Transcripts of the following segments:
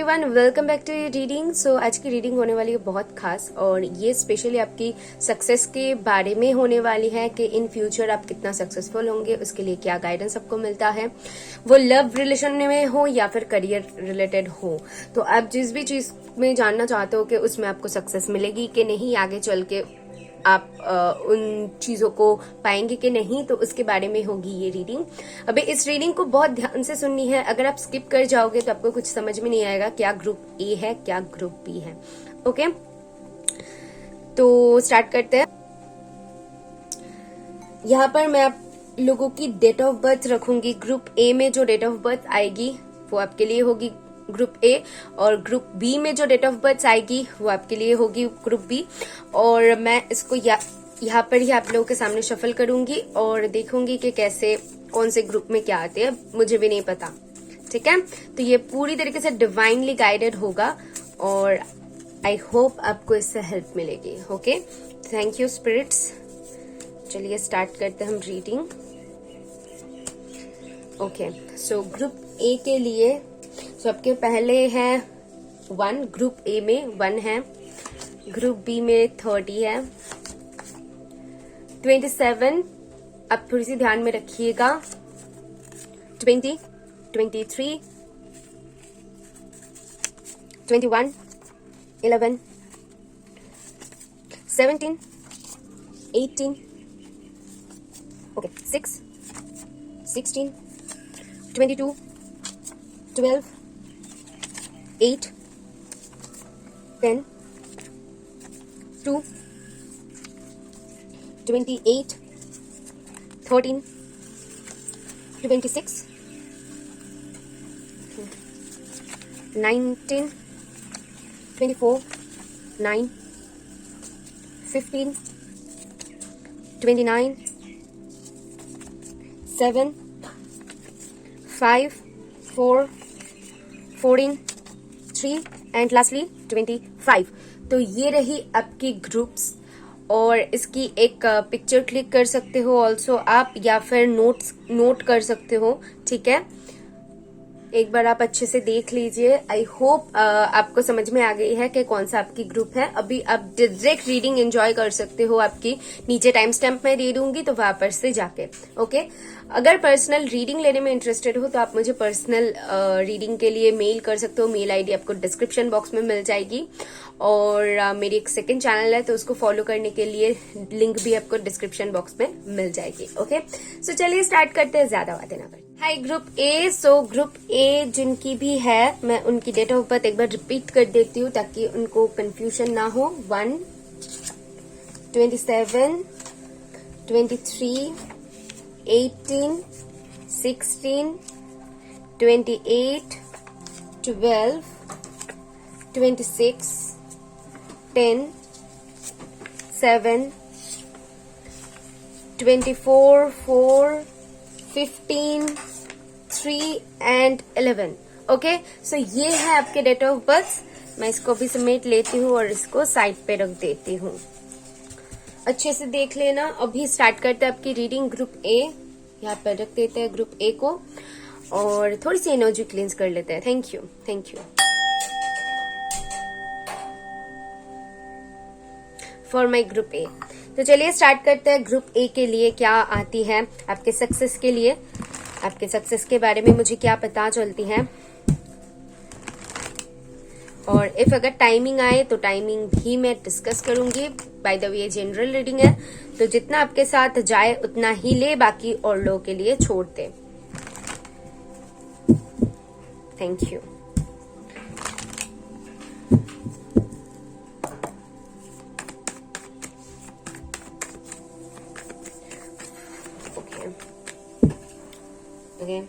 Everyone, welcome back to your reading. So आज की reading होने वाली है बहुत खास और ये स्पेशली आपकी सक्सेस के बारे में होने वाली है कि इन फ्यूचर आप कितना सक्सेसफुल होंगे, उसके लिए क्या गाइडेंस आपको मिलता है, वो लव रिलेशन में हो या फिर करियर रिलेटेड हो। तो आप जिस भी चीज में जानना चाहते हो कि उसमें आपको सक्सेस मिलेगी कि नहीं, आगे चल के आप उन चीजों को पाएंगे कि नहीं, तो उसके बारे में होगी ये रीडिंग। अभी इस रीडिंग को बहुत ध्यान से सुननी है। अगर आप स्किप कर जाओगे तो आपको कुछ समझ में नहीं आएगा क्या ग्रुप ए है क्या ग्रुप बी है। ओके, तो स्टार्ट करते हैं। यहाँ पर मैं आप लोगों की डेट ऑफ बर्थ रखूंगी। ग्रुप ए में जो डेट ऑफ बर्थ आएगी वो आपके लिए होगी ग्रुप ए, और ग्रुप बी में जो डेट ऑफ बर्थ आएगी वो आपके लिए होगी ग्रुप बी। और मैं इसको यहाँ पर ही आप लोगों के सामने शफल करूंगी और देखूंगी कि कैसे कौन से ग्रुप में क्या आते हैं, मुझे भी नहीं पता। ठीक है, तो ये पूरी तरीके से डिवाइनली गाइडेड होगा और आई होप आपको इससे हेल्प मिलेगी। Okay, thank you spirits. चलिए स्टार्ट करते हैं हम reading. Okay, so group A के लिए सबके पहले है 1, ग्रुप ए में 1 है, ग्रुप बी में 30 है, 27 अब थोड़ी सी ध्यान में रखिएगा, 20, 23, 21, 11, 17, 18, ओके 6, 16, 22, 12, 8, 10, 2, 28, 13, 26, 19, 24, 9, 15, 29, 7, 5, 4, 14, 3 एंड लास्टली 25। तो ये रही आपकी ग्रुप्स और इसकी एक पिक्चर क्लिक कर सकते हो ऑल्सो आप, या फिर नोट कर सकते हो। ठीक है, एक बार आप अच्छे से देख लीजिए। आई होप आपको समझ में आ गई है कि कौन सा आपकी ग्रुप है। अभी आप डायरेक्ट रीडिंग एंजॉय कर सकते हो, आपकी नीचे टाइम स्टैम्प में दे दूंगी तो वहां पर से जाके। ओके, अगर पर्सनल रीडिंग लेने में इंटरेस्टेड हो तो आप मुझे पर्सनल रीडिंग के लिए मेल कर सकते हो। मेल आईडी आपको डिस्क्रिप्शन बॉक्स में मिल जाएगी और मेरी एक सेकंड चैनल है तो उसको फॉलो करने के लिए लिंक भी आपको डिस्क्रिप्शन बॉक्स में मिल जाएगी। ओके, सो चलिए स्टार्ट करते हैं, ज्यादा बातें ना करें। हाय ग्रुप ए। सो ग्रुप ए जिनकी भी है, मैं उनकी डेट ऑफ बर्थ एक बार रिपीट कर देती हूँ ताकि उनको कंफ्यूजन ना हो। 1, 27, 23, 18, 16, 28, 12, 26, 10, 7, 24, 4, 15, 3 एंड 11। ओके, सो ये है आपके डेट ऑफ बर्थ। मैं इसको भी समेट लेती हूँ और इसको साइड पे रख देती हूँ। अच्छे से देख लेना। अभी स्टार्ट करते हैं आपकी रीडिंग। ग्रुप ए यहाँ पर रख देते हैं, ग्रुप ए को, और थोड़ी सी एनर्जी क्लींस कर लेते हैं। Thank you, thank you for my group A. तो चलिए स्टार्ट करते हैं। ग्रुप ए के लिए क्या आती है आपके सक्सेस के लिए, आपके सक्सेस के बारे में मुझे क्या पता चलती है, और इफ अगर टाइमिंग आए तो टाइमिंग भी मैं डिस्कस करूंगी। बाय द वे ये जनरल रीडिंग है तो जितना आपके साथ जाए उतना ही ले, बाकी और लोगों के लिए छोड़ दे। Thank you. Okay.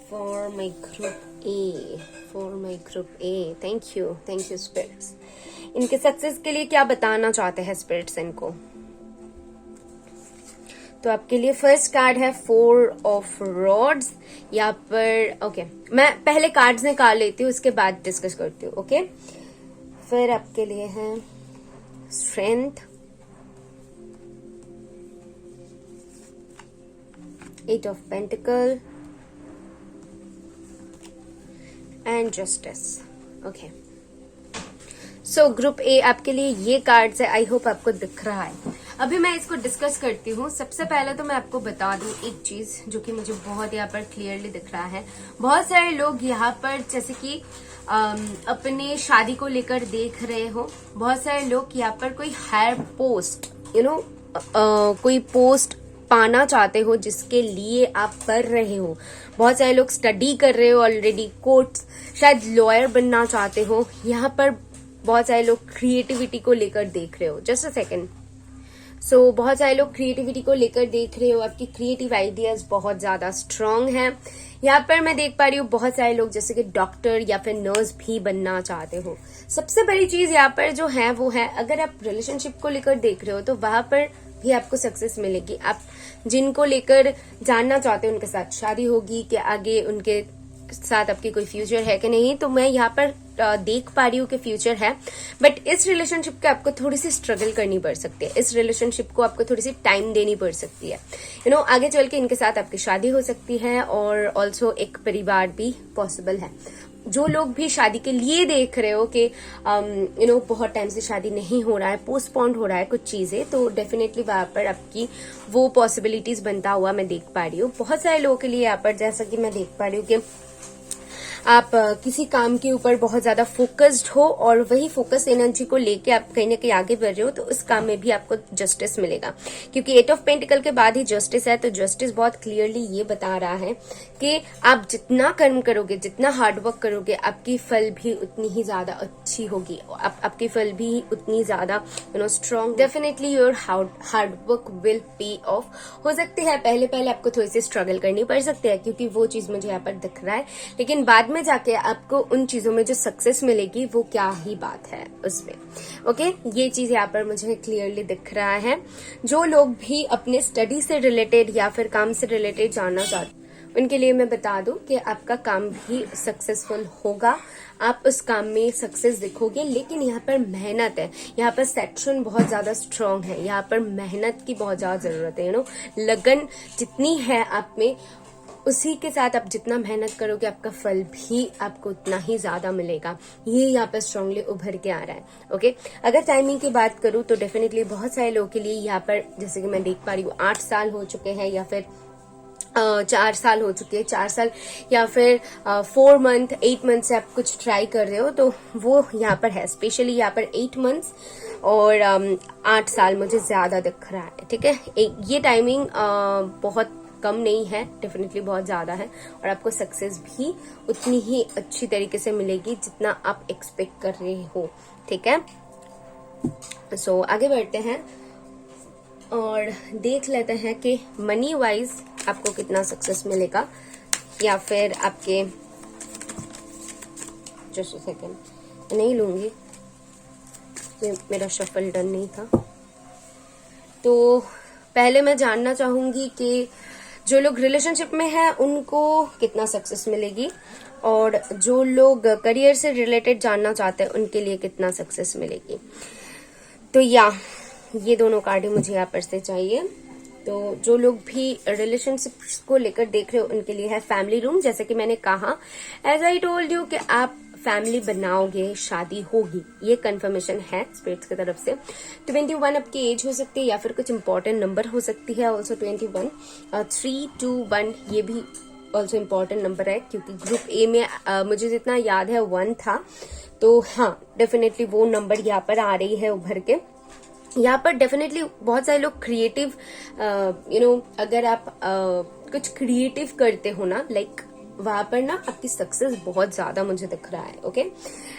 For my group A, thank you spirits। इनके सक्सेस के लिए क्या बताना चाहते हैं स्पिरिट्स इनको? तो आपके लिए फर्स्ट कार्ड है 4 ऑफ रॉड्स। यहाँ पर ओके, मैं पहले कार्ड्स निकाल लेती हूँ, उसके बाद डिस्कस करती हूँ। ओके, फिर आपके लिए है strength, 8 of Pentacle, and justice. Okay, so group ए आपके लिए ये कार्ड्स है। आई होप आपको दिख रहा है। अभी मैं इसको डिस्कस करती हूँ। सबसे पहले तो मैं आपको बता दूं एक चीज जो कि मुझे बहुत यहाँ पर क्लियरली दिख रहा है। बहुत सारे लोग यहाँ पर जैसे कि अपने शादी को लेकर देख रहे हो। बहुत सारे लोग यहाँ पर कोई हायर पोस्ट कोई पोस्ट पाना चाहते हो जिसके लिए आप कर रहे हो। बहुत सारे लोग स्टडी कर रहे हो ऑलरेडी, कोर्ट्स, शायद लॉयर बनना चाहते हो। यहाँ पर बहुत सारे लोग क्रिएटिविटी को लेकर देख रहे हो। Just a second. सो बहुत सारे लोग क्रिएटिविटी को लेकर देख रहे हो। आपकी क्रिएटिव आइडियाज बहुत ज्यादा स्ट्रांग हैं। यहाँ पर मैं देख पा रही हूँ बहुत सारे लोग जैसे कि डॉक्टर या फिर नर्स भी बनना चाहते हो। सबसे बड़ी चीज यहाँ पर जो है वो है, अगर आप रिलेशनशिप को लेकर देख रहे हो तो वहां पर भी आपको सक्सेस मिलेगी। आप जिनको लेकर जानना चाहते हो उनके साथ शादी होगी कि आगे उनके साथ आपकी कोई फ्यूचर है कि नहीं, तो मैं यहाँ पर देख पा रही हूँ कि फ्यूचर है। बट इस रिलेशनशिप के आपको थोड़ी सी स्ट्रगल करनी पड़ सकती है। इस रिलेशनशिप को आपको थोड़ी सी टाइम देनी पड़ सकती है। आगे चल के इनके साथ आपकी शादी हो सकती है और ऑल्सो एक परिवार भी पॉसिबल है। जो लोग भी शादी के लिए देख रहे हो कि बहुत टाइम से शादी नहीं हो रहा है, पोस्टपोन्ड हो रहा है कुछ चीजें, तो डेफिनेटली वहां पर आपकी वो पॉसिबिलिटीज बनता हुआ मैं देख पा रही हूँ। बहुत सारे लोगों के लिए यहाँ पर जैसा कि मैं देख पा रही हूँ कि आप किसी काम के ऊपर बहुत ज्यादा फोकस्ड हो और वही फोकस एनर्जी को लेके आप कहीं ना कहीं आगे बढ़ रहे हो, तो उस काम में भी आपको जस्टिस मिलेगा। क्योंकि 8 ऑफ पेंटिकल के बाद ही जस्टिस है, तो जस्टिस बहुत क्लियरली ये बता रहा है कि आप जितना कर्म करोगे, जितना हार्डवर्क करोगे, आपकी फल भी उतनी ही ज्यादा अच्छी होगी। आपकी फल भी उतनी ज्यादा strong. Definitely your hard work will pay of. हो सकते हैं पहले पहले आपको थोड़ी सी स्ट्रगल करनी पड़ सकती है, क्योंकि वो चीज मुझे यहाँ पर दिख रहा है, लेकिन बाद में जाके आपको उन चीजों में जो सक्सेस मिलेगी वो क्या ही बात है उसमें। ओके, ये चीज यहाँ पर मुझे क्लियरली दिख रहा है। जो लोग भी अपने स्टडी से रिलेटेड या फिर काम से रिलेटेड जानना चाहते उनके लिए मैं बता दूं कि आपका काम भी सक्सेसफुल होगा। आप उस काम में सक्सेस दिखोगे, लेकिन यहाँ पर मेहनत है। यहाँ पर सेक्शन बहुत ज्यादा स्ट्रांग है। यहाँ पर मेहनत की बहुत ज्यादा जरूरत है। लगन जितनी है आप में, उसी के साथ आप जितना मेहनत करोगे आपका फल भी आपको उतना ही ज्यादा मिलेगा। ये यहाँ पर स्ट्रांगली उभर के आ रहा है। ओके, अगर टाइमिंग की बात करूं तो डेफिनेटली बहुत सारे लोगों के लिए यहाँ पर जैसे कि मैं देख पा रही हूँ 8 साल हो चुके हैं या फिर 4 साल हो चुके हैं, 4 साल या फिर 4 मंथ 8 मंथ से आप कुछ ट्राई कर रहे हो, तो वो यहाँ पर है। स्पेशली यहाँ पर 8 मंथ्स और 8 साल मुझे ज्यादा दिख रहा है। ठीक है, ये टाइमिंग बहुत कम नहीं है, डेफिनेटली बहुत ज्यादा है और आपको सक्सेस भी उतनी ही अच्छी तरीके से मिलेगी जितना आप एक्सपेक्ट कर रहे हो। ठीक है, सो आगे बढ़ते हैं और देख लेते हैं कि मनी वाइज आपको कितना सक्सेस मिलेगा, या फिर आपके जस्ट सेकेंड नहीं लूंगी, मेरा शफल डन नहीं था। तो पहले मैं जानना चाहूंगी कि जो लोग रिलेशनशिप में हैं उनको कितना सक्सेस मिलेगी, और जो लोग करियर से रिलेटेड जानना चाहते हैं उनके लिए कितना सक्सेस मिलेगी। तो ये दोनों कार्ड मुझे यहाँ पर से चाहिए। तो जो लोग भी रिलेशनशिप को लेकर देख रहे हो उनके लिए है फैमिली रूम। जैसे कि मैंने कहा, एज आई टोल्ड यू कि आप फैमिली बनाओगे, शादी होगी, ये कंफर्मेशन है स्पिरिट्स की तरफ से। 21 आपकी एज हो सकती है या फिर कुछ इंपॉर्टेंट नंबर हो सकती है। ऑल्सो 21 321 ये भी ऑल्सो इम्पोर्टेंट नंबर है, क्योंकि ग्रुप ए में मुझे जितना याद है 1 था। तो हाँ, डेफिनेटली वो नंबर यहाँ पर आ रही है उभर के। यहाँ पर डेफिनेटली बहुत सारे लोग क्रिएटिव अगर आप कुछ क्रिएटिव करते हो ना, लाइक वहां पर ना आपकी सक्सेस बहुत ज्यादा मुझे दिख रहा है। ओके,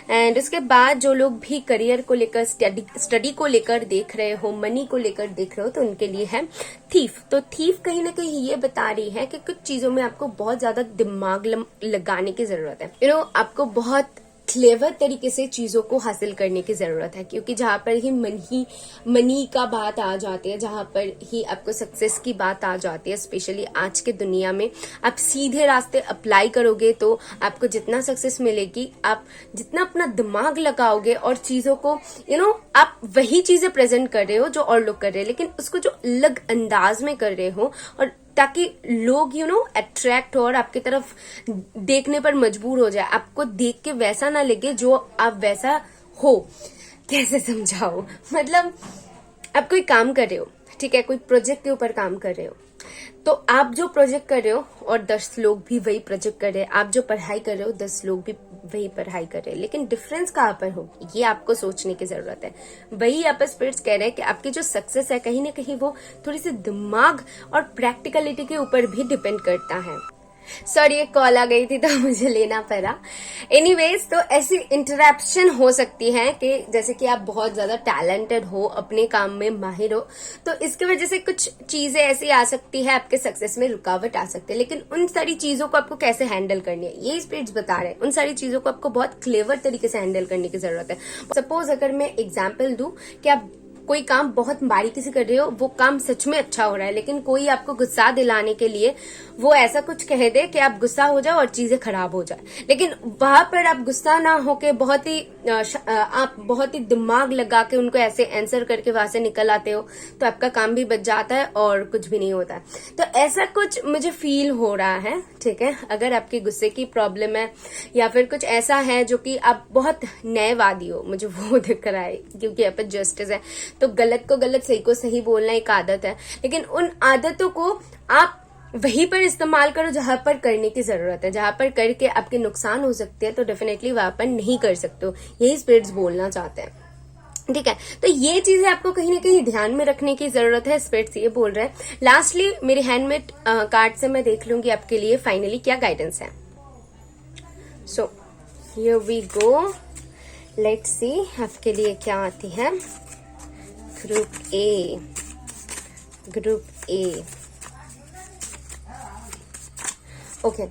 एंड उसके बाद जो लोग भी करियर को लेकर, स्टडी को लेकर देख रहे हो, मनी को लेकर देख रहे हो, तो उनके लिए है थीफ। तो थीफ कहीं ना कहीं ये बता रही है कि कुछ चीजों में आपको बहुत ज्यादा दिमाग लगाने की जरूरत है। आपको बहुत क्लेवर तरीके से चीजों को हासिल करने की जरूरत है, क्योंकि जहां पर ही मनी का बात आ जाती है, जहां पर ही आपको सक्सेस की बात आ जाती है, स्पेशली आज के दुनिया में आप सीधे रास्ते अप्लाई करोगे तो आपको जितना सक्सेस मिलेगी, आप जितना अपना दिमाग लगाओगे और चीजों को आप वही चीजें प्रेजेंट कर रहे हो जो और लोग कर रहे हैं, लेकिन उसको जो अलग अंदाज में कर रहे हो और ताकि लोग अट्रैक्ट हो और आपकी तरफ देखने पर मजबूर हो जाए, आपको देख के वैसा ना लगे जो आप वैसा हो। कैसे समझाओ, मतलब आप कोई काम कर रहे हो, ठीक है, कोई प्रोजेक्ट के ऊपर काम कर रहे हो, तो आप जो प्रोजेक्ट कर रहे हो और 10 लोग भी वही प्रोजेक्ट कर रहे हैं, आप जो पढ़ाई कर रहे हो 10 लोग भी वही पढ़ाई कर रहे हैं, लेकिन डिफरेंस कहाँ पर होगी, ये आपको सोचने की जरूरत है। वही आप स्पिरिट्स कह रहे हैं कि आपकी जो सक्सेस है कहीं ना कहीं वो थोड़ी सी दिमाग और प्रैक्टिकलिटी के ऊपर भी डिपेंड करता है। सॉरी, एक कॉल आ गई थी तो मुझे लेना पड़ा। एनीवेज, तो ऐसी इंटरप्शन हो सकती है कि जैसे कि आप बहुत ज्यादा टैलेंटेड हो, अपने काम में माहिर हो, तो इसकी वजह से कुछ चीजें ऐसी आ सकती है, आपके सक्सेस में रुकावट आ सकती है। लेकिन उन सारी चीजों को आपको कैसे हैंडल करनी है, ये स्पिरिट्स बता रहे हैं। उन सारी चीजों को आपको बहुत क्लेवर तरीके से हैंडल करने की जरूरत है। सपोज अगर मैं एग्जाम्पल दूं कि आप कोई काम बहुत बारीकी से कर रहे हो, वो काम सच में अच्छा हो रहा है, लेकिन कोई आपको गुस्सा दिलाने के लिए वो ऐसा कुछ कह दे कि आप गुस्सा हो जाओ और चीजें खराब हो जाए, लेकिन वहां पर आप गुस्सा ना होके आप बहुत ही दिमाग लगा के उनको ऐसे आंसर करके वहां से निकल आते हो, तो आपका काम भी बच जाता है और कुछ भी नहीं होता। तो ऐसा कुछ मुझे फील हो रहा है, ठीक है। अगर आपकी गुस्से की प्रॉब्लम है या फिर कुछ ऐसा है जो कि आप बहुत न्यायवादी हो, मुझे वो दिख रहा है, क्योंकि यहाँ पर जस्टिस है, तो गलत को गलत, सही को सही बोलना एक आदत है, लेकिन उन आदतों को आप वहीं पर इस्तेमाल करो जहां पर करने की जरूरत है। जहां पर करके आपके नुकसान हो सकते हैं तो डेफिनेटली वहां पर नहीं कर सकते हो, यही स्पिरिट्स बोलना चाहते हैं, ठीक है। तो ये चीजें आपको कहीं ना कहीं ध्यान में रखने की जरूरत है, स्पिरिट्स ये बोल रहे हैं। लास्टली मेरे हैंडमेड कार्ड से मैं देख लूंगी आपके लिए फाइनली क्या गाइडेंस है। So here we go, let's see आपके लिए क्या आती है। Group A, group A, okay,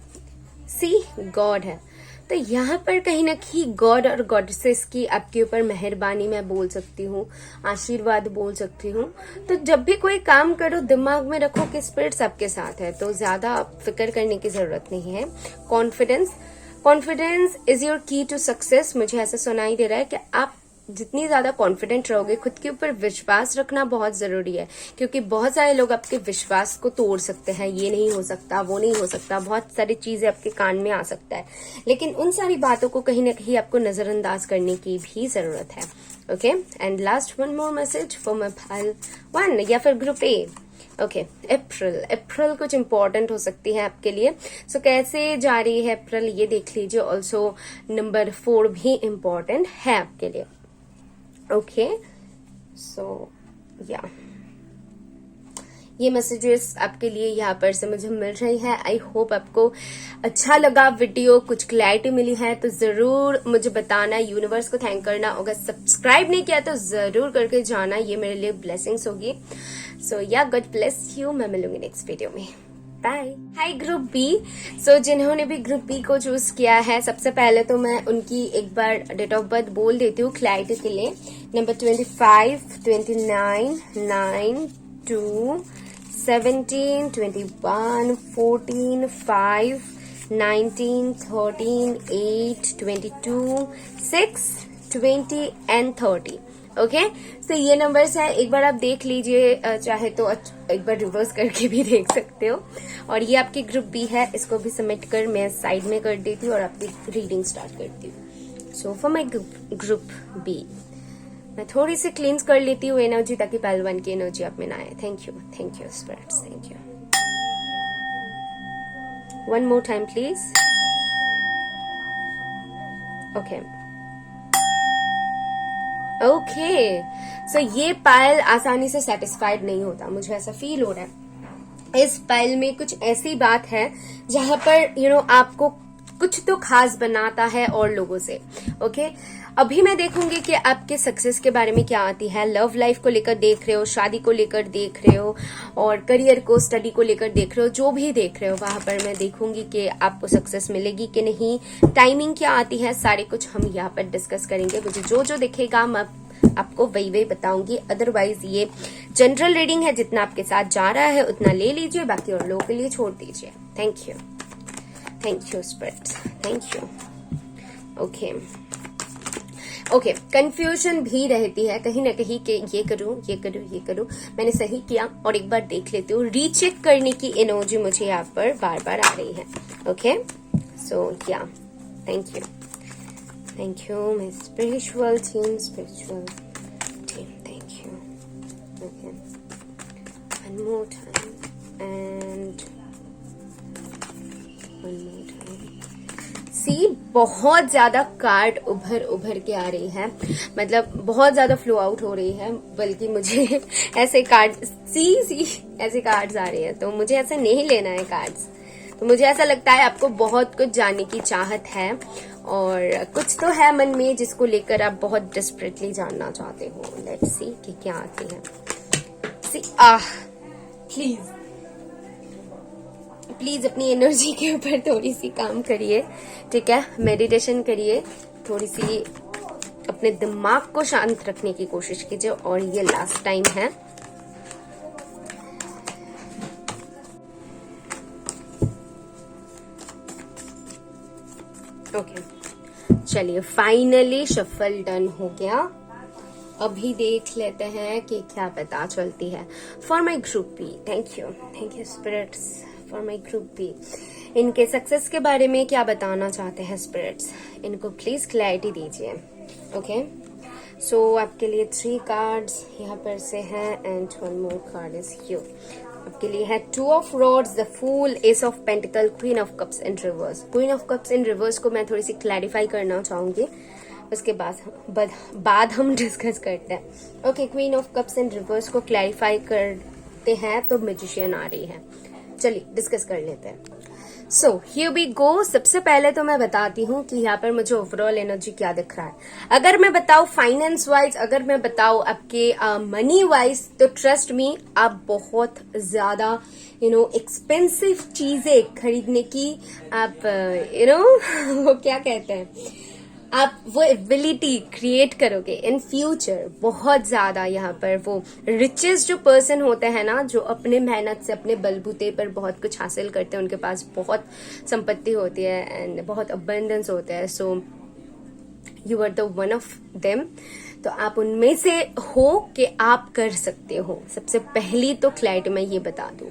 see God है। तो यहाँ पर कहीं ना कहीं गॉड और गॉडेसेस की आपके ऊपर मेहरबानी मैं बोल सकती हूँ, आशीर्वाद बोल सकती हूँ। तो जब भी कोई काम करो दिमाग में रखो कि स्पिरिट्स आपके साथ है, तो ज्यादा फिक्र करने की जरूरत नहीं है। कॉन्फिडेंस इज योर की टू सक्सेस। मुझे ऐसा सुनाई दे रहा है कि आप जितनी ज्यादा कॉन्फिडेंट रहोगे, खुद के ऊपर विश्वास रखना बहुत जरूरी है, क्योंकि बहुत सारे लोग आपके विश्वास को तोड़ सकते हैं। ये नहीं हो सकता, वो नहीं हो सकता, बहुत सारी चीजें आपके कान में आ सकता है, लेकिन उन सारी बातों को कहीं ना कहीं आपको नजरअंदाज करने की भी जरूरत है। Okay, and last one more message for my pile 1 या फिर ग्रुप ए। ओके, अप्रैल कुछ इंपॉर्टेंट हो सकती है आपके लिए। सो कैसे जा रही है अप्रैल ये देख लीजिए। ऑल्सो नंबर 4 भी इंपॉर्टेंट है आपके लिए। ओके, सो या ये मैसेजेस आपके लिए यहाँ पर से मुझे मिल रही है। आई होप आपको अच्छा लगा वीडियो, कुछ क्लैरिटी मिली है तो जरूर मुझे बताना, यूनिवर्स को थैंक करना। अगर सब्सक्राइब नहीं किया तो जरूर करके जाना, ये मेरे लिए ब्लेसिंग्स होगी। सो या गॉड ब्लेस यू, मैं मिलूंगी नेक्स्ट वीडियो में। बाय। हाय ग्रुप बी। सो जिन्होंने भी ग्रुप बी को चूज किया है, सबसे पहले तो मैं उनकी एक बार डेट ऑफ बर्थ बोल देती हूँ क्लैरिटी के लिए। Number 25, 29, 9, 2, 17, 21, 14, 5, 19, 13, 8, 22, 6, 20 and 30। ओके, तो ये नंबर्स है, एक बार आप देख लीजिए, चाहे तो एक बार रिवर्स करके भी देख सकते हो। और ये आपकी ग्रुप बी है, इसको भी सबमिट कर मैं साइड में कर देती हूँ और आपकी रीडिंग स्टार्ट करती हूँ। So for my group B मैं थोड़ी सी क्लींस कर लेती हूँ एनर्जी, ताकि पाइल 1 की एनर्जी आप में ना आए। Thank you spirits, thank you. One more time please. Okay, so ये पाइल आसानी से सेटिस्फाइड नहीं होता, मुझे ऐसा फील हो रहा है। इस पाइल में कुछ ऐसी बात है जहां पर आपको कुछ तो खास बनाता है और लोगों से। ओके, अभी मैं देखूंगी कि आपके सक्सेस के बारे में क्या आती है। लव लाइफ को लेकर देख रहे हो, शादी को लेकर देख रहे हो, और करियर को, स्टडी को लेकर देख रहे हो, जो भी देख रहे हो वहां पर मैं देखूंगी कि आपको सक्सेस मिलेगी कि नहीं, टाइमिंग क्या आती है, सारे कुछ हम यहाँ पर डिस्कस करेंगे। मुझे जो दिखेगा मैं आपको वही बताऊंगी। अदरवाइज ये जनरल रीडिंग है, जितना आपके साथ जा रहा है उतना ले लीजिए, बाकी और लोगों के लिए छोड़ दीजिए। Thank you spirits, thank you. Okay, okay, confusion भी रहती है कहीं ना कहीं कि ये करूं ये करूं ये करूं। मैंने सही किया और एक बार देख लेती हूँ। रीचेक करने की एनर्जी मुझे यहाँ पर बार बार आ रही है। ओके, सो या thank you my spiritual team, thank you. Okay, one more time and one more time. See, बहुत ज्यादा कार्ड उभर के आ रही है, मतलब बहुत ज्यादा फ्लो आउट हो रही है। बल्कि मुझे ऐसे कार्ड ऐसे कार्ड्स आ रहे हैं, तो मुझे ऐसा नहीं लेना है कार्ड्स। तो मुझे ऐसा लगता है आपको बहुत कुछ जानने की चाहत है और कुछ तो है मन में जिसको लेकर आप बहुत डेस्परेटली जानना चाहते हो। लेट्स सी कि क्या आती है। सी, प्लीज अपनी एनर्जी के ऊपर थोड़ी सी काम करिए, ठीक है? मेडिटेशन करिए, थोड़ी सी अपने दिमाग को शांत रखने की कोशिश कीजिए। और ये लास्ट टाइम है। ओके, चलिए फाइनली शफल डन हो गया। अभी देख लेते हैं कि क्या पता चलती है। For my group B, thank you spirits for my group B. इनके सक्सेस के बारे में क्या बताना चाहते हैं स्पिरिट्स, इनको प्लीज क्लैरिटी दीजिए। ओके, सो आपके लिए 3 कार्ड्स यहाँ पर से हैं and one more card is you. आपके लिए है 2 of rods, the fool, ace of pentacle, queen of cups in reverse. Queen of cups in reverse को मैं थोड़ी सी क्लैरिफाई करना चाहूंगी, उसके बाद हम डिस्कस करते हैं। Okay, queen of cups in reverse को क्लैरिफाई करते हैं तो मैजिशियन आ रही है। चलिए डिस्कस कर लेते हैं। So here we go. सबसे पहले तो मैं बताती हूँ कि यहाँ पर मुझे ओवरऑल एनर्जी क्या दिख रहा है। अगर मैं बताऊँ फाइनेंस वाइज, अगर मैं बताऊँ आपके मनी वाइज, तो ट्रस्ट मी, आप बहुत ज्यादा एक्सपेंसिव चीजें खरीदने की आप वो क्या कहते हैं, आप वो एबिलिटी क्रिएट करोगे इन फ्यूचर बहुत ज्यादा। यहाँ पर वो रिचेस्ट जो पर्सन होते हैं ना, जो अपने मेहनत से अपने बलबूते पर बहुत कुछ हासिल करते हैं, उनके पास बहुत संपत्ति होती है एंड बहुत अबंडेंस होता है। So you are the one of them. तो आप उनमें से हो कि आप कर सकते हो। सबसे पहली तो क्लैरिटी मैं ये बता दूं।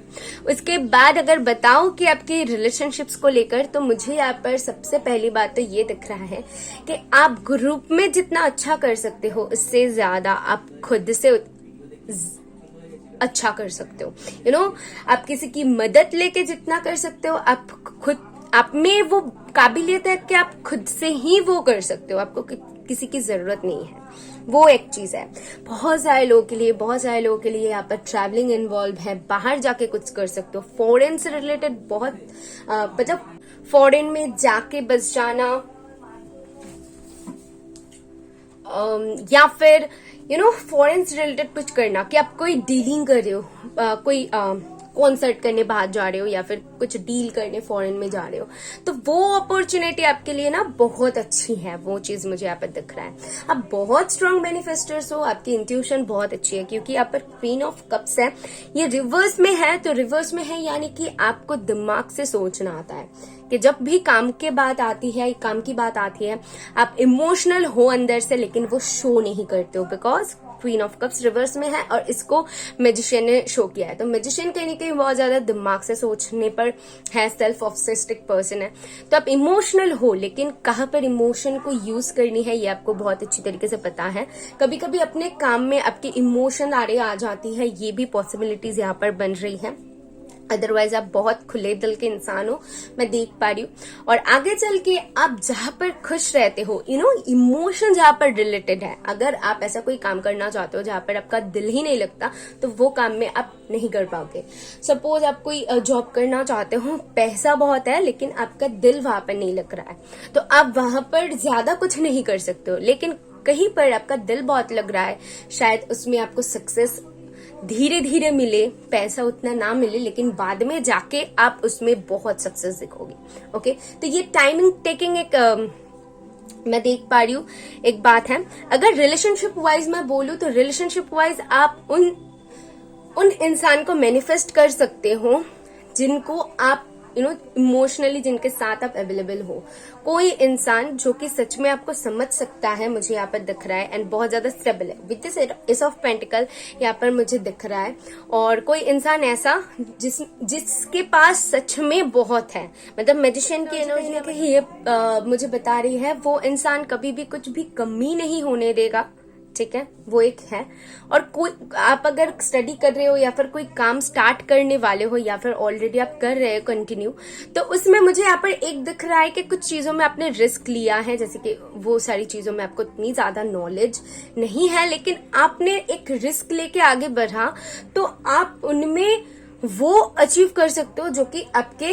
उसके बाद अगर बताओ कि आपके रिलेशनशिप्स को लेकर, तो मुझे यहाँ पर सबसे पहली बात तो ये दिख रहा है कि आप ग्रुप में जितना अच्छा कर सकते हो, उससे ज्यादा आप खुद से अच्छा कर सकते हो। आप किसी की मदद लेके जितना कर सकते हो, आप में वो काबिलियत है कि आप खुद से ही वो कर सकते हो, आपको किसी की जरूरत नहीं है। वो एक चीज है। बहुत सारे लोगों के लिए यहाँ पर ट्रैवलिंग इन्वॉल्व है, बाहर जाके कुछ कर सकते हो। फॉरेन से रिलेटेड बहुत मतलब फॉरेन में जाके बस जाना, या फिर फॉरेन से रिलेटेड कुछ करना, कि आप कोई डीलिंग कर रहे हो, कोई कॉन्सर्ट करने बाहर जा रहे हो या फिर कुछ डील करने फॉरेन में जा रहे हो, तो वो अपॉर्चुनिटी आपके लिए ना बहुत अच्छी है। वो चीज मुझे यहाँ पर दिख रहा है। आप बहुत स्ट्रांग मैनिफेस्टर्स हो, आपकी इंट्यूशन बहुत अच्छी है, क्योंकि यहाँ पर क्वीन ऑफ कप्स है, ये रिवर्स में है। तो रिवर्स में है यानी कि आपको दिमाग से सोचना आता है कि जब भी काम की बात आती है आप इमोशनल हो अंदर से, लेकिन वो शो नहीं करते हो, because queen of cups reverse में है और इसको मैजिशियन ने शो किया है। तो मैजिशियन कहीं ना कहीं बहुत ज्यादा दिमाग से सोचने पर है, सेल्फ ऑब्सेस्टिक पर्सन है। तो आप इमोशनल हो, लेकिन कहाँ पर इमोशन को यूज करनी है ये आपको बहुत अच्छी तरीके से पता है। कभी कभी अपने काम में आपकी इमोशन आ जाती है, ये भी पॉसिबिलिटीज यहाँ पर बन रही है। अदरवाइज आप बहुत खुले दिल के इंसान हो, मैं देख पा रही हूँ। और आगे चल के आप जहां पर खुश रहते हो, इमोशन जहां पर रिलेटेड है, अगर आप ऐसा कोई काम करना चाहते हो जहां पर आपका दिल ही नहीं लगता, तो वो काम में आप नहीं कर पाओगे। सपोज आप कोई जॉब करना चाहते हो, पैसा बहुत है लेकिन आपका दिल वहां पर नहीं लग रहा है, तो आप वहां पर ज्यादा कुछ नहीं कर सकते हो। लेकिन कहीं पर आपका दिल बहुत लग रहा है, शायद उसमें आपको सक्सेस धीरे धीरे मिले, पैसा उतना ना मिले, लेकिन बाद में जाके आप उसमें बहुत सक्सेस दिखोगे। ओके, तो ये टाइमिंग टेकिंग एक मैं देख पा रही हूँ एक बात है। अगर रिलेशनशिप वाइज मैं बोलूँ तो रिलेशनशिप वाइज आप उन इंसान को मैनिफेस्ट कर सकते हो जिनको आप इमोशनली जिनके साथ आप अवेलेबल हो, कोई इंसान जो कि सच में आपको समझ सकता है मुझे यहाँ पर दिख रहा है एंड बहुत ज्यादा स्टेबल है। With this S of pentacle यहाँ पर मुझे दिख रहा है। और कोई इंसान ऐसा जिसके पास सच में बहुत है, मतलब मैजिशियन की एनर्जी ये मुझे बता रही है, वो इंसान कभी भी कुछ भी कमी नहीं होने देगा, ठीक है, वो एक है। और कोई आप अगर स्टडी कर रहे हो या फिर कोई काम स्टार्ट करने वाले हो या फिर ऑलरेडी आप कर रहे हो कंटिन्यू, तो उसमें मुझे यहाँ पर एक दिख रहा है कि कुछ चीजों में आपने रिस्क लिया है, जैसे कि वो सारी चीजों में आपको इतनी ज्यादा नॉलेज नहीं है, लेकिन आपने एक रिस्क लेके आगे बढ़ा तो आप उनमें वो अचीव कर सकते हो जो कि आपके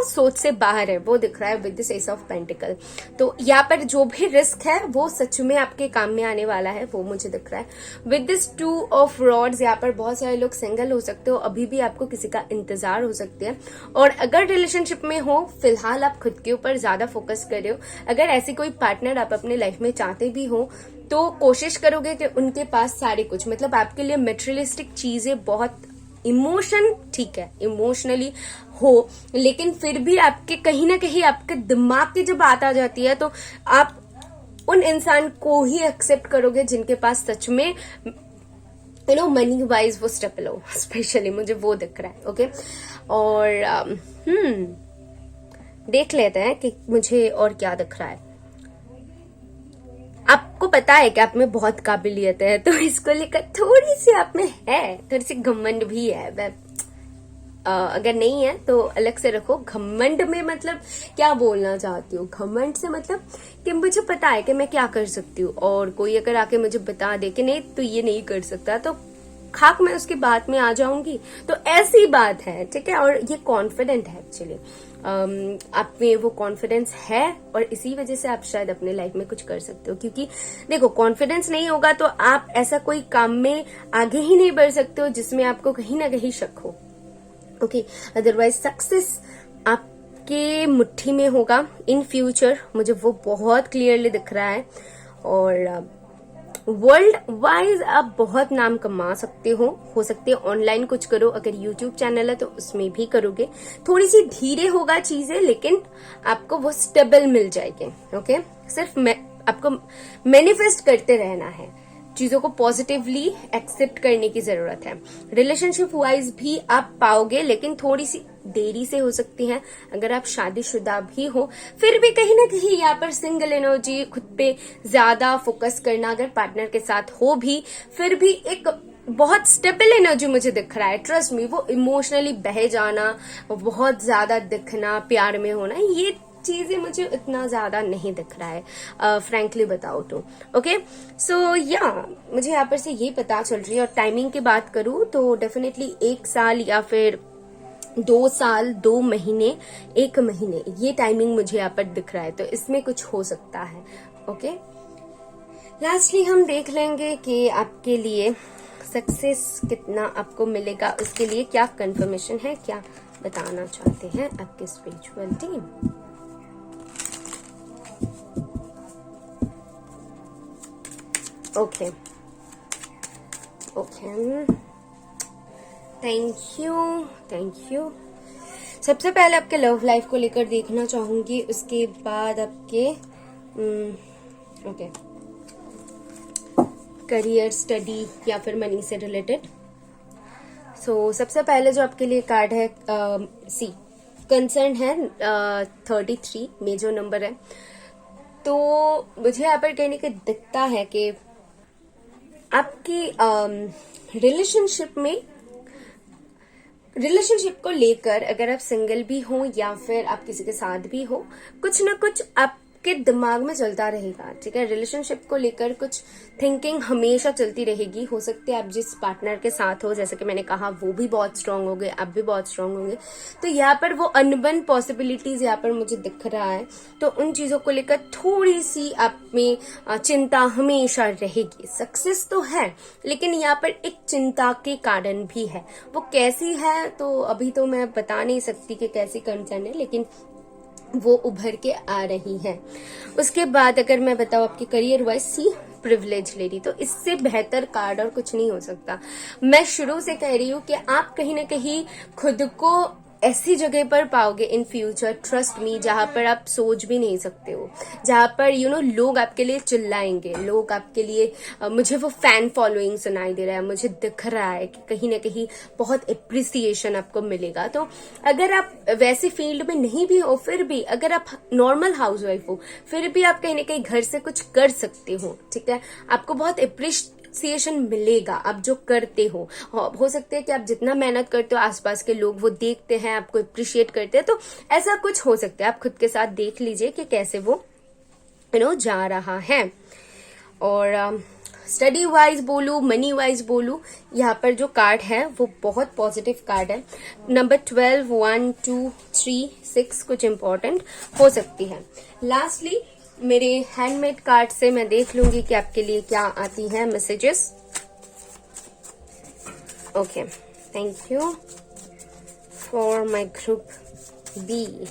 सोच से बाहर है। वो दिख रहा है with this S of pentacle. तो यहाँ पर जो भी रिस्क है वो सच में आपके काम में आने वाला है, वो मुझे दिख रहा है। विद दिस 2 ऑफ रॉड्स यहाँ पर बहुत सारे लोग सिंगल हो सकते हो, अभी भी आपको किसी का इंतजार हो सकती है। और अगर रिलेशनशिप में हो, फिलहाल आप खुद के ऊपर ज्यादा फोकस कर रहे हो। अगर ऐसी कोई पार्टनर आप अपने लाइफ में चाहते भी हो तो कोशिश करोगे कि उनके पास सारे कुछ, मतलब आपके लिए मेटेरियलिस्टिक चीजें बहुत, इमोशन ठीक है इमोशनली हो, लेकिन फिर भी आपके कहीं ना कहीं आपके दिमाग की जब बात आ जाती है तो आप उन इंसान को ही एक्सेप्ट करोगे जिनके पास सच में मनी वाइज वो स्टेबल हो। स्पेशली मुझे वो दिख रहा है। ओके, और देख लेते हैं कि मुझे और क्या दिख रहा है। आपको पता है कि आप में बहुत काबिलियत है, तो इसको लेकर थोड़ी सी आप में है, थोड़ी सी घमंड भी है। अगर नहीं है तो अलग से रखो। घमंड में मतलब क्या बोलना चाहती हूँ, घमंड से मतलब कि मुझे पता है कि मैं क्या कर सकती हूँ, और कोई अगर आके मुझे बता दे कि नहीं तो ये नहीं कर सकता, तो खाक मैं उसकी बात में आ जाऊंगी। तो ऐसी बात है, ठीक है। और ये कॉन्फिडेंट है एक्चुअली, आप में वो कॉन्फिडेंस है और इसी वजह से आप शायद अपने लाइफ में कुछ कर सकते हो। क्योंकि देखो, कॉन्फिडेंस नहीं होगा तो आप ऐसा कोई काम में आगे ही नहीं बढ़ सकते हो जिसमें आपको कहीं ना कहीं शक हो। ओके, अदरवाइज सक्सेस आपके मुट्ठी में होगा इन फ्यूचर, मुझे वो बहुत क्लियरली दिख रहा है। और वर्ल्ड वाइज आप बहुत नाम कमा सकते हो सकते है ऑनलाइन कुछ करो, अगर यूट्यूब चैनल है तो उसमें भी करोगे। थोड़ी सी धीरे होगा चीजें, लेकिन आपको वो स्टेबल मिल जाएगी। ओके, सिर्फ आपको मैनिफेस्ट करते रहना है, चीजों को पॉजिटिवली एक्सेप्ट करने की जरूरत है। रिलेशनशिप वाइज भी आप पाओगे, लेकिन थोड़ी सी देरी से हो सकती है। अगर आप शादीशुदा भी हो, फिर भी कहीं ना कहीं यहाँ पर सिंगल एनर्जी, खुद पे ज्यादा फोकस करना, अगर पार्टनर के साथ हो भी, फिर भी एक बहुत स्टेबल एनर्जी मुझे दिख रहा है। ट्रस्ट मी, वो इमोशनली बह जाना, बहुत ज्यादा दिखना, प्यार में होना, ये चीजें मुझे इतना ज्यादा नहीं दिख रहा है, फ्रैंकली बताओ तो। ओके, सो या मुझे यहाँ पर से ये पता चल रही है। और टाइमिंग की बात करूं तो डेफिनेटली 1 साल या फिर 2 साल, 2 महीने, 1 महीने, ये टाइमिंग मुझे यहाँ पर दिख रहा है, तो इसमें कुछ हो सकता है। ओके, लास्टली हम देख लेंगे कि आपके लिए सक्सेस कितना आपको मिलेगा, उसके लिए क्या कंफर्मेशन है, क्या बताना चाहते हैं आपके spiritual team. Okay, thank you. सबसे पहले आपके लव लाइफ को लेकर देखना चाहूंगी, उसके बाद आपके करियर, स्टडी या फिर मनी से रिलेटेड। सो सबसे पहले जो आपके लिए कार्ड है, सी कंसर्न है, 33 मेजर नंबर है। तो मुझे यहाँ पर कहने का दिखता है कि आपकी रिलेशनशिप को लेकर, अगर आप सिंगल भी हो या फिर आप किसी के साथ भी हो, कुछ ना कुछ आपके दिमाग में चलता रहेगा, ठीक है। रिलेशनशिप को लेकर कुछ थिंकिंग हमेशा चलती रहेगी। हो सकती है आप जिस पार्टनर के साथ हो, जैसे कि मैंने कहा, वो भी बहुत स्ट्रांग होंगे, आप भी बहुत स्ट्रांग होंगे, तो यहाँ पर वो अनबन पॉसिबिलिटीज यहाँ पर मुझे दिख रहा है। तो उन चीजों को लेकर थोड़ी सी आप में चिंता हमेशा रहेगी। सक्सेस तो है, लेकिन यहाँ पर एक चिंता के कारण भी है। वो कैसी है तो अभी तो मैं बता नहीं सकती कि कैसी कंसर्न है, लेकिन वो उभर के आ रही है। उसके बाद अगर मैं बताऊं आपके करियर वाइज, सी प्रिविलेज लेडी, तो इससे बेहतर कार्ड और कुछ नहीं हो सकता। मैं शुरू से कह रही हूँ कि आप कहीं ना कहीं खुद को ऐसी जगह पर पाओगे इन फ्यूचर, ट्रस्ट मी, जहां पर आप सोच भी नहीं सकते हो, जहां पर लोग आपके लिए चिल्लाएंगे, लोग आपके लिए मुझे वो फैन फॉलोइंग सुनाई दे रहा है, मुझे दिख रहा है कि कहीं ना कहीं बहुत एप्रिसिएशन आपको मिलेगा। तो अगर आप वैसे फील्ड में नहीं भी हो, फिर भी अगर आप नॉर्मल हाउसवाइफ हो, फिर भी आप कहीं ना कहीं घर से कुछ कर सकते हो, ठीक है, आपको बहुत एप्रिसिएशन मिलेगा आप जो करते हो सकता है कि आप जितना मेहनत करते हो आसपास के लोग वो देखते हैं, आपको अप्रिशिएट करते हैं, तो ऐसा कुछ हो सकता है। आप खुद के साथ देख लीजिए कि कैसे वो जा रहा है। और स्टडी वाइज बोलू, मनी वाइज बोलू, यहाँ पर जो कार्ड है वो बहुत पॉजिटिव कार्ड है। नंबर 12, 1, 2, 3, 6 कुछ इंपॉर्टेंट हो सकती है। लास्टली मेरे हैंडमेड कार्ड से मैं देख लूंगी कि आपके लिए क्या आती है messages. Okay, thank you for my group B,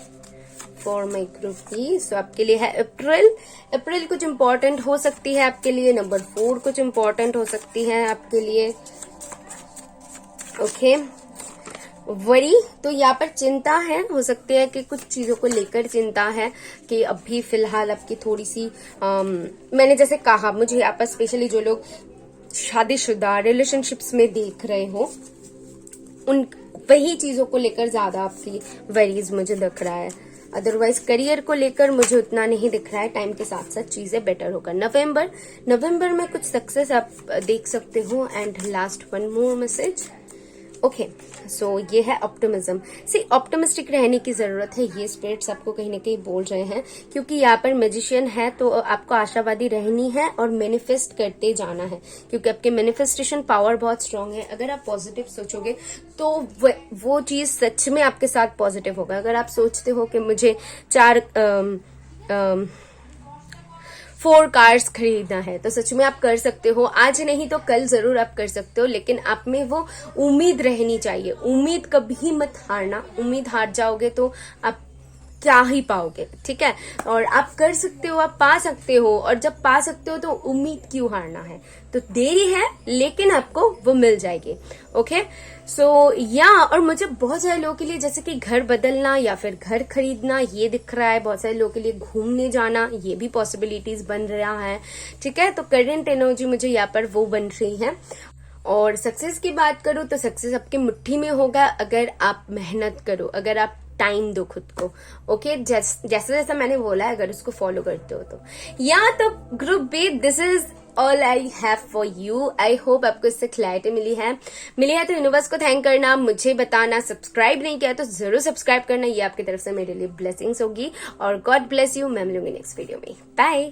for my group B. So आपके लिए है अप्रैल कुछ इंपॉर्टेंट हो सकती है आपके लिए। नंबर 4 कुछ इंपॉर्टेंट हो सकती है आपके लिए। ओके, वरी, तो यहाँ पर चिंता है, हो सकती है कि कुछ चीजों को लेकर चिंता है कि अभी फिलहाल आपकी थोड़ी सी मैंने जैसे कहा, मुझे यहाँ पर स्पेशली जो लोग शादीशुदा रिलेशनशिप्स में देख रहे हो, उन वही चीजों को लेकर ज्यादा आपकी वरीज मुझे दिख रहा है। अदरवाइज करियर को लेकर मुझे उतना नहीं दिख रहा है। टाइम के साथ साथ चीजें बेटर होगा। नवंबर में कुछ सक्सेस आप देख सकते हो। And last one more message. Okay, so ये है ऑप्टिमिज्म। सी, ऑप्टिमिस्टिक रहने की जरूरत है, ये स्पिरिट्स आपको कहीं ना कहीं बोल रहे हैं, क्योंकि यहाँ पर मैजिशियन है तो आपको आशावादी रहनी है और मैनिफेस्ट करते जाना है, क्योंकि आपके मैनिफेस्टेशन पावर बहुत स्ट्रांग है। अगर आप पॉजिटिव सोचोगे तो वो चीज सच में आपके साथ पॉजिटिव होगा। अगर आप सोचते हो कि मुझे 4 कार्स खरीदना है, तो सच में आप कर सकते हो। आज नहीं तो कल जरूर आप कर सकते हो, लेकिन आप में वो उम्मीद रहनी चाहिए। उम्मीद कभी मत हारना। उम्मीद हार जाओगे तो आप क्या ही पाओगे, ठीक है। और आप कर सकते हो, आप पा सकते हो, और जब पा सकते हो तो उम्मीद क्यों हारना है। तो देरी है लेकिन आपको वो मिल जाएगी। ओके, सो और मुझे बहुत सारे लोगों के लिए जैसे कि घर बदलना या फिर घर खरीदना ये दिख रहा है। बहुत सारे लोगों के लिए घूमने जाना, ये भी पॉसिबिलिटीज बन रहा है, ठीक है। तो करंट एनर्जी मुझे यहाँ पर वो बन रही है। और सक्सेस की बात करूं तो सक्सेस आपकी मुट्ठी में होगा अगर आप मेहनत करो, अगर आप टाइम दो खुद को। ओके, जैसे जैसा मैंने बोला है, अगर उसको फॉलो करते हो तो। तो group B, this is all I have for you. I hope आपको इससे क्लैरिटी मिली है तो यूनिवर्स को थैंक करना, मुझे बताना। सब्सक्राइब नहीं किया तो जरूर सब्सक्राइब करना, ये आपकी तरफ से मेरे लिए ब्लेसिंग्स होगी। और गॉड ब्लेस यू। मैं मिलूंगी नेक्स्ट वीडियो में। बाय।